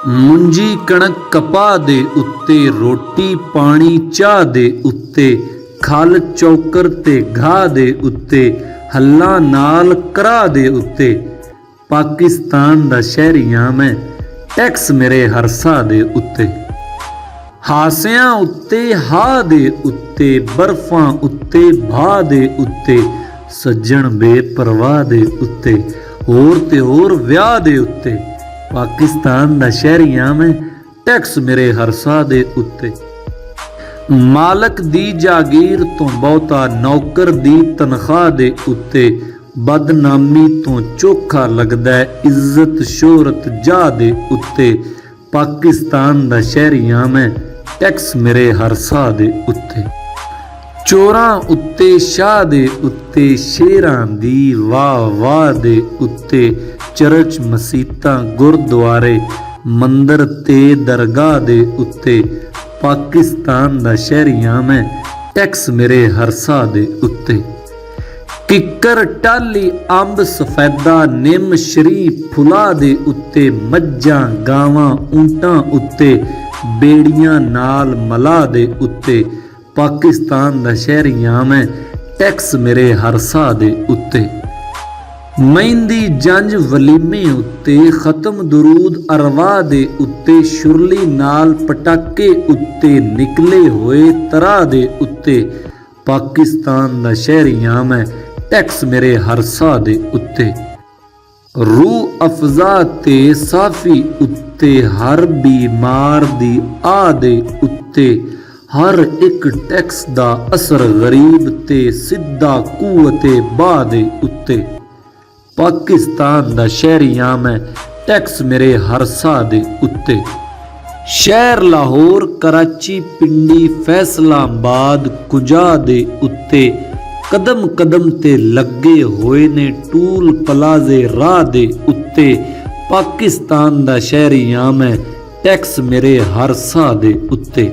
मुंजी कणक कपा दे उत्ते, रोटी पानी चाह दे उत्ते, खल चौकर ते घा दे उत्ते, हल्ला नाल करा दे उत्ते। पाकिस्तान दा शहरियां मैं, टैक्स मेरे हरसा दे उत्ते। हासियां उत्ते हा दे उत्ते, बर्फां उत्ते भा दे उत्ते, सज्जण बेपरवाह दे उत्ते, होर ते होर व्याह दे उत्ते। पाकिस्तान दा शहरियां मैं, टैक्स मेरे हरसा दे उत्ते। मालक दी जागीर तो बहुता नौकर दी तनख्वाह दे उत्ते, बदनामी तो चोखा लगदा इज्जत शोहरत जा दे उत्ते। पाकिस्तान दा शहरियां मैं, टैक्स मेरे हरसा दे उत्ते। चोरां उत्ते शाह दे उत्ते, शेरां दी वाह वाह दे उत्ते, चर्च मसीतां गुरद्वारे मंदिर ते दरगाह दे उत्ते। पाकिस्तान दा शहरियां मैं, टैक्स मेरे हरसा दे उत्ते। किकर टाली अंब सफेदा निम शरी फुला दे उत्ते, मज्जां गावां ऊंटां उत्ते, बेड़ियां नाल मला दे उत्ते। पाकिस्तान दा शहरियां मैं, टैक्स मेरे हरसा दे उत्ते। मेहंदी जंज वलीमे उत्ते, खत्म दुरूद अरवा दे उत्ते, शुरली नाल पटाके उत्ते, निकले होए तरा दे उत्ते। पाकिस्तान दा शहरियां मैं, टैक्स मेरे हरसा दे उत्ते। रूह अफजा ते साफी उत्ते, हर बीमार दी आ दे उत्ते, हर एक टैक्स दा असर गरीब ते सिद्धा कुवते बा दे उत्ते। पाकिस्तान दा शहरियां मैं, टैक्स मेरे हरसा दे उत्ते। शहर लाहौर कराची पिंडी फैसलाबाद कुंजा दे उत्ते, कदम कदम ते लगे होए ने टूल पलाजे राह दे उत्ते। पाकिस्तान दा शहरियां मैं, टैक्स मेरे हरसा दे उत्ते।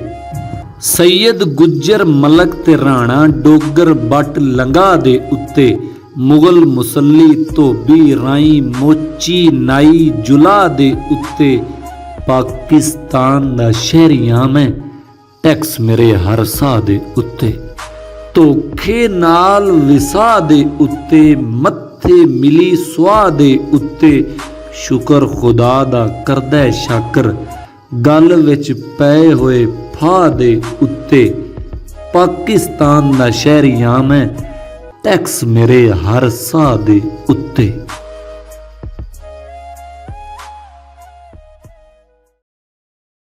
सैयद गुज्जर मलक ते राणा डोगर बट लंगा दे उत्ते, मुगल मुसल्ली धोबी राई मोची नाई जुला दे उत्ते। पाकिस्तान दा शहरियां मैं, टैक्स मेरे हरसा दे उत्ते। धोखे नाल विसा दे उत्ते, मत्थे मिली सुआ दे उत्ते, शुकर खुदा दा करदा शाकर, गल विच पै होए फा दे उत्ते। पाकिस्तान दा शहरियां मैं, टैक्स मेरे हरसा दे उत्ते।